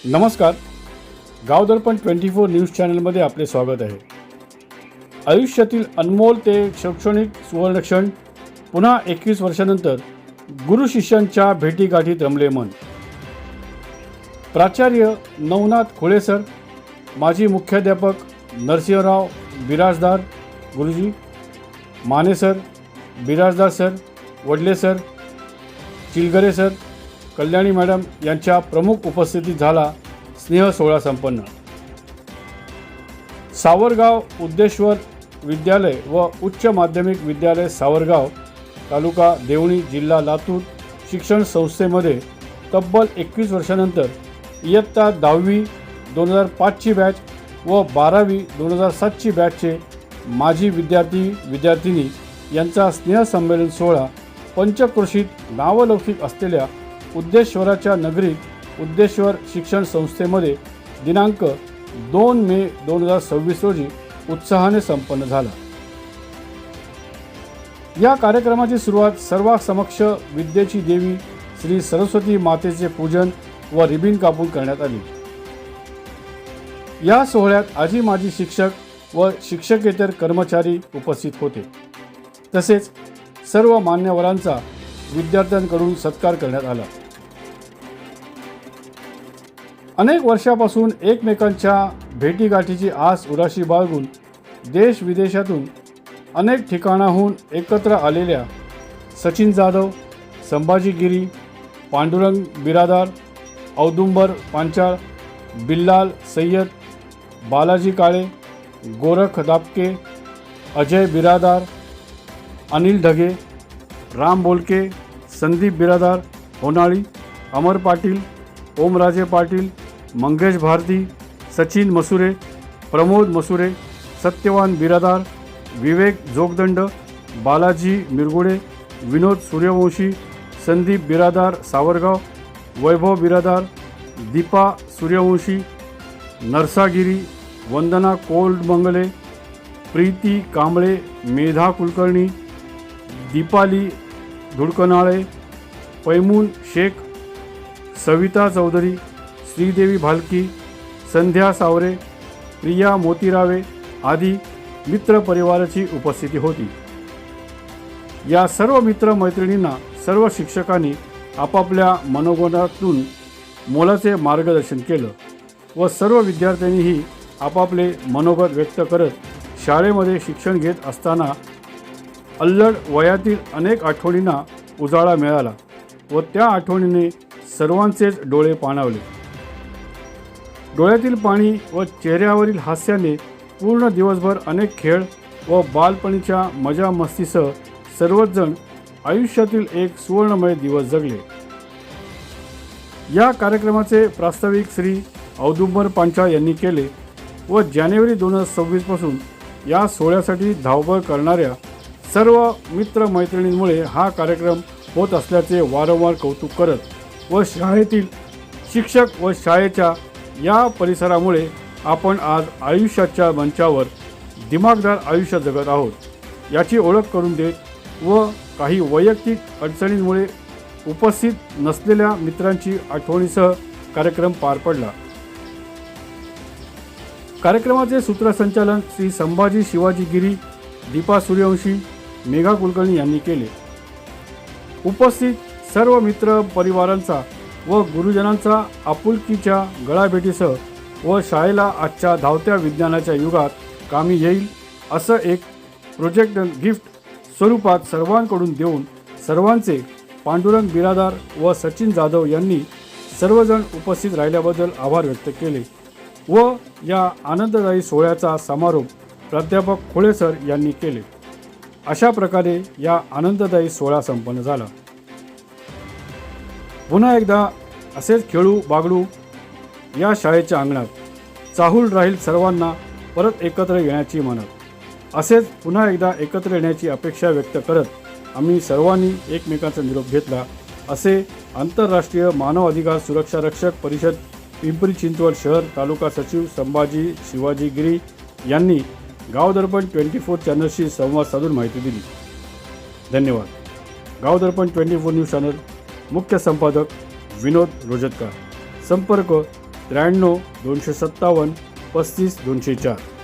नमस्कार. गाव दर्पण 24 न्यूज चॅनलमध्ये आपले स्वागत आहे. आयुष्यातील अनमोल ते शैक्षणिक सुवर्णक्षण पुन्हा 21 वर्षानंतर गुरु शिष्यांच्या भेटीगाठीत रमले मन. प्राचार्य नवनाथ खोळे सर, माजी मुख्याध्यापक नरसिंहराव बिराजदार गुरुजी, Mane sir, Birajdar sir, वडले sir, चिलगरे sir, Kalyani madam यांच्या प्रमुख उपस्थितीत झाला स्नेह सोहळा संपन्न. सावरगाव उद्देश्वर विद्यालय व उच्च माध्यमिक विद्यालय सावरगाव, तालुका देवणी, जिल्हा लातूर शिक्षण संस्थेमध्ये तब्बल 21 वर्षानंतर इयत्ता 10वी 2005ची बॅच व 12वी 2007ची बॅचचे माजी विद्यार्थी-विद्यार्थिनी यांचा स्नेहसंमेलन सोहळा पंचक्रोशीत नावलौकिक असलेल्या उद्देश्वराच्या नगरीत उद्देश्वर शिक्षण संस्थेमध्ये दिनांक 2 मे 2026 रोजी उत्साहाने संपन्न झाला. या कार्यक्रमाची सुरुवात सर्वांसमक्ष विद्येची देवी श्री सरस्वती मातेचे पूजन व रिबीन कापून करण्यात आली. या सोहळ्यात आजी माजी शिक्षक व शिक्षकेतर कर्मचारी उपस्थित होते. तसेच सर्व मान्यवरांचा विद्यार्थ्यांकडून सत्कार करण्यात आला. अनेक वर्षापासून एकमेकांच्या भेटीगाठीची आस उराशी बाळगून देश विदेशातून अनेक ठिकाणाहून एकत्र आलेल्या सचिन जाधव, संभाजी गिरी, पांडुरंग बिरादार, औदुंबर पांचाळ, बिल्लाल सय्यद, बालाजी काळे, गोरख दापके, अजय बिरादार, अनिल ढगे, राम बोलके, संदीप बिरादार होनाळी, अमर पाटील, ओमराजे पाटील, मंगेश भारती, सचिन मसुरे, प्रमोद मसुरे, सत्यवान बिरादार, विवेक जोगदंड, बालाजी मिरगुडे, विनोद सूर्यवंशी, संदीप बिरादार सावरगाव, वैभव बिरादार, दीपा सूर्यवंशी, नरसागिरी, वंदना कोल्डमंगले, प्रीती कांबळे, मेधा कुलकर्णी, दीपाली धुडकनाळे, पैमून शेख, सविता चौधरी, श्रीदेवी भालकी, संध्या सावरे, प्रिया मोतीरावे आदी मित्रपरिवाराची उपस्थिती होती. या सर्व मित्रमैत्रिणींना सर्व शिक्षकांनी आपापल्या मनोगतातून मोलाचे मार्गदर्शन केलं व सर्व विद्यार्थ्यांनीही आपापले मनोगत व्यक्त करत शाळेमध्ये शिक्षण घेत असताना अल्लड वयातील अनेक आठवणींना उजाळा मिळाला व त्या आठवणीने सर्वांचेच डोळे पाणावले. डोळ्यातील पाणी व चेहऱ्यावरील हास्याने पूर्ण दिवसभर अनेक खेळ व बालपणीच्या मजा मस्तीसह सर्वच जण आयुष्यातील एक सुवर्णमय दिवस जगले. या कार्यक्रमाचे प्रास्ताविक श्री औदुंबर पांचाळ यांनी केले व जानेवारी 2026 पासून या सोहळ्यासाठी धावपळ करणाऱ्या सर्व मित्रमैत्रिणींमुळे हा कार्यक्रम होत असल्याचे वारंवार कौतुक करत व शाळेतील शिक्षक व शाळेच्या या परिसरामुळे आपण आज आयुष्याच्या मंचावर दिमागदार आयुष्य जगत आहोत याची ओळख करून देत व काही वैयक्तिक अडचणींमुळे उपस्थित नसलेल्या मित्रांची आठवणीसह कार्यक्रम पार पडला. कार्यक्रमाचे सूत्रसंचालन श्री संभाजी शिवाजी गिरी, दीपा सूर्यवंशी, मेघा कुलकर्णी यांनी केले. उपस्थित सर्व मित्र परिवारांचा व गुरुजनांचा आपुलकीच्या गळाभेटीसह व शाळेला आजच्या धावत्या विज्ञानाच्या युगात कामी येईल असं एक प्रोजेक्ट गिफ्ट स्वरूपात सर्वांकडून देऊन सर्वांचे पांडुरंग बिरादार व सचिन जाधव यांनी सर्वजण उपस्थित राहिल्याबद्दल आभार व्यक्त केले व या आनंददायी सोहळ्याचा समारोप प्राध्यापक खोळे सर यांनी केले. अशा प्रकारे या आनंददायी सोहळा संपन्न झाला. पुन्हा एकदा असेच खेळू बागडू या शाळेच्या अंगणात चाहूल राहील सर्वांना परत एकत्र येण्याची म्हणत. असेच पुन्हा एकदा एकत्र येण्याची अपेक्षा व्यक्त करत आम्ही सर्वांनी एकमेकांचा निरोप घेतला असे आंतरराष्ट्रीय मानव अधिकार सुरक्षा रक्षक परिषद पिंपरी चिंचवड शहर तालुका सचिव संभाजी शिवाजी गिरी यांनी गाव दर्पण 24 चॅनलशी संवाद साधून माहिती दिली. धन्यवाद. गाव दर्पण 24 न्यूज चॅनल मुख्य संपादक विनोद रोजतकर. संपर्क 93 257 35 204.